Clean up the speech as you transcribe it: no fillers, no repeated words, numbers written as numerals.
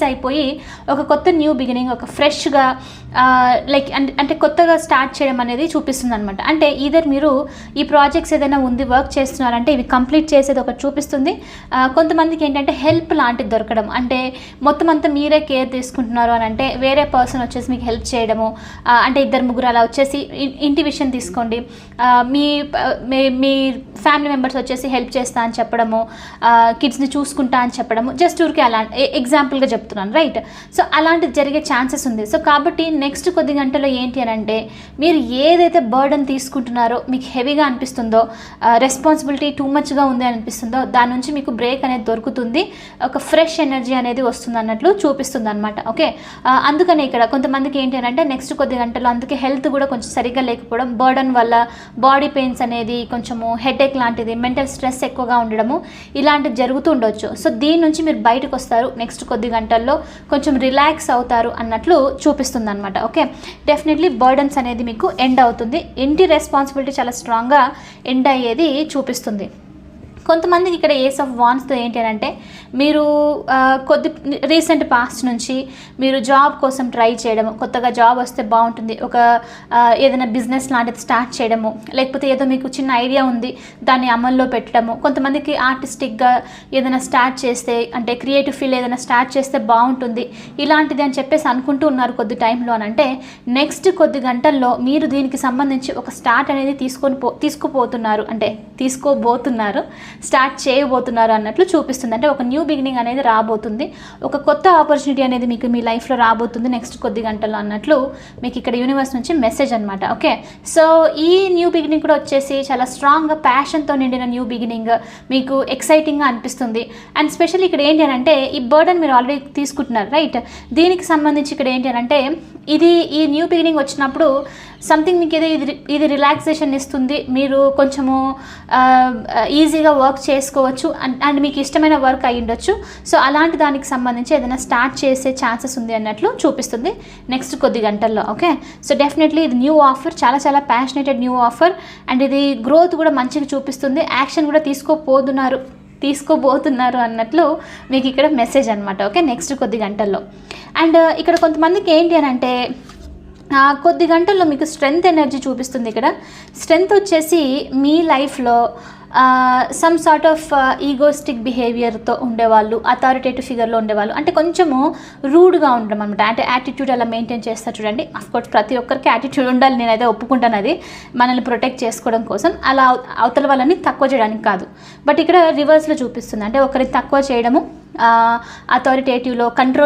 అయిపోయి ఒక కొత్త న్యూ బిగినింగ్, ఒక ఫ్రెష్గా లైక్ అంటే కొత్తగా స్టార్ట్ చేయడం అనేది చూపిస్తుంది అనమాట. అంటే ఈధర్ మీరు ఈ ప్రాజెక్ట్స్ ఏదైనా ఉంది వర్క్ చేస్తున్నారంటే ఇవి కంప్లీట్ చేసేది ఒకటి చూపిస్తుంది. కొంతమందికి ఏంటంటే హెల్ప్ లాంటిది దొరకడం, అంటే మొత్తం అంతా మీరే కేర్ తీసుకుంటున్నారు అని అంటే వేరే పర్సన్ వచ్చేసి మీకు హెల్ప్ చేయడము, అంటే 2-3 అలా వచ్చేసి ఇంటి విషయం తీసుకోండి, మీ మీ ఫ్యామిలీ మెంబర్స్ వచ్చేసి హెల్ప్ చేస్తా అని చెప్పడము, కిడ్స్ని చూసుకుంటా అని చెప్పడము, జస్ట్ ఊరికే అలా ఎగ్జాంపుల్గా చెప్తున్నాను, రైట్. సో అలాంటిది జరిగే ఛాన్సెస్ ఉంది. సో కాబట్టి నెక్స్ట్ కొద్ది గంటలో ఏంటి అని అంటే మీరు ఏదైతే బర్డన్ తీసుకుంటున్నారో, మీకు హెవీగా అనిపిస్తుందో, రెస్పాన్సిబిలిటీ టూ మచ్గా ఉంది అనిపిస్తుందో, దాని నుంచి మీకు బ్రేక్ అనేది దొరుకుతుంది, ఒక ఫ్రెష్ ఎనర్జీ అనేది వస్తుంది అన్నట్లు చూపిస్తుంది అనమాట. ఓకే, అందుకని ఇక్కడ కొంతమందికి ఏంటి అని అంటే నెక్స్ట్ కొద్ది గంటలో, అందుకే హెల్త్ కూడా కొంచెం సరిగ్గా లేకపోవడం, బర్డన్ వల్ల బాడీ పెయిన్స్ అనేది, కొంచెము హెడేక్ లాంటిది, మెంటల్ స్ట్రెస్ ఎక్కువగా ఉండడము, ఇలాంటివి జరుగుతూ ఉండొచ్చు. సో దీని నుంచి మీరు బయటకు వస్తారు, నెక్స్ట్ కొద్ది గంటల్లో కొంచెం రిలాక్స్ అవుతారు అన్నట్లు చూపిస్తుంది అనమాట. ఓకే, డెఫినెట్లీ బర్డన్స్ అనేది మీకు ఎండ్ అవుతుంది, ఇంటి రెస్పాన్సిబిలిటీ చాలా స్ట్రాంగ్గా ఎండ్ అయ్యేది చూపిస్తుంది. కొంతమందికి ఇక్కడ ఏస్ ఆఫ్ వాన్స్తో ఏంటి అని అంటే మీరు కొద్ది రీసెంట్ పాస్ట్ నుంచి మీరు జాబ్ కోసం ట్రై చేయడము, కొత్తగా జాబ్ వస్తే బాగుంటుంది, ఒక ఏదైనా బిజినెస్ లాంటిది స్టార్ట్ చేయడము, లేకపోతే ఏదో మీకు చిన్న ఐడియా ఉంది దాన్ని అమల్లో పెట్టడము, కొంతమందికి ఆర్టిస్టిక్గా ఏదైనా స్టార్ట్ చేస్తే, అంటే క్రియేటివ్ ఫీల్డ్ ఏదైనా స్టార్ట్ చేస్తే బాగుంటుంది ఇలాంటిది అని చెప్పేసి అనుకుంటూ ఉన్నారు కొద్ది టైంలో అని అంటే నెక్స్ట్ కొద్ది గంటల్లో మీరు దీనికి సంబంధించి ఒక స్టార్ట్ అనేది తీసుకోబోతున్నారు, స్టార్ట్ చేయబోతున్నారు అన్నట్లు చూపిస్తుంది. అంటే ఒక న్యూ బిగినింగ్ అనేది రాబోతుంది, ఒక కొత్త ఆపర్చునిటీ అనేది మీకు మీ లైఫ్లో రాబోతుంది నెక్స్ట్ కొద్ది గంటల్లో అన్నట్లు మీకు ఇక్కడ యూనివర్స్ నుంచి మెసేజ్ అనమాట. ఓకే, సో ఈ న్యూ బిగినింగ్ కూడా వచ్చేసి చాలా స్ట్రాంగ్గా ప్యాషన్తో నిండిన న్యూ బిగినింగ్, మీకు ఎక్సైటింగ్గా అనిపిస్తుంది. అండ్ స్పెషల్లీ ఇక్కడ ఏంటి అని అంటే ఈ బర్డన్ మీరు ఆల్రెడీ తీసుకుంటున్నారు, రైట్. దీనికి సంబంధించి ఇక్కడ ఏంటి అని అంటే ఈ న్యూ బిగినింగ్ వచ్చినప్పుడు సంథింగ్ మీకు ఏదో ఇది రిలాక్సేషన్ ఇస్తుంది, మీరు కొంచెము ఈజీగా వర్క్ చేసుకోవచ్చు అండ్ మీకు ఇష్టమైన వర్క్ అయ్యి ఉండొచ్చు. సో అలాంటి దానికి సంబంధించి ఏదైనా స్టార్ట్ చేసే ఛాన్సెస్ ఉంది అన్నట్లు చూపిస్తుంది నెక్స్ట్ కొద్ది గంటల్లో. ఓకే, సో డెఫినెట్లీ ఇది న్యూ ఆఫర్, చాలా చాలా ప్యాషనేటెడ్ న్యూ ఆఫర్, అండ్ ఇది గ్రోత్ కూడా మంచిగా చూపిస్తుంది, యాక్షన్ కూడా తీసుకోబోతున్నారు అన్నట్లు మీకు ఇక్కడ మెసేజ్ అనమాట. ఓకే, నెక్స్ట్ కొద్ది గంటల్లో. అండ్ ఇక్కడ కొంతమందికి ఏంటి అని అంటే కొద్ది గంటల్లో మీకు స్ట్రెంగ్త్ ఎనర్జీ చూపిస్తుంది. ఇక్కడ స్ట్రెంగ్త్ వచ్చేసి మీ లైఫ్లో సమ్ సార్ట్ ఆఫ్ ఈగోస్టిక్ బిహేవియర్తో ఉండేవాళ్ళు, అథారిటేటివ్ ఫిగర్లో ఉండేవాళ్ళు, అంటే కొంచెము రూడ్గా ఉండడం అనమాట, అంటే యాటిట్యూడ్ అలా మెయింటైన్ చేస్తారు చూడండి. అఫ్కోర్స్ ప్రతి ఒక్కరికి యాటిట్యూడ్ ఉండాలి, నేనైతే ఒప్పుకుంటాను, అది మనల్ని ప్రొటెక్ట్ చేసుకోవడం కోసం, అలా అవతల వాళ్ళని తక్కువ చేయడానికి కాదు. బట్ ఇక్కడ రివర్స్లో చూపిస్తుంది, అంటే ఒకరిని తక్కువ చేయడము, అథారిటేటివ్లో కంట్రోల్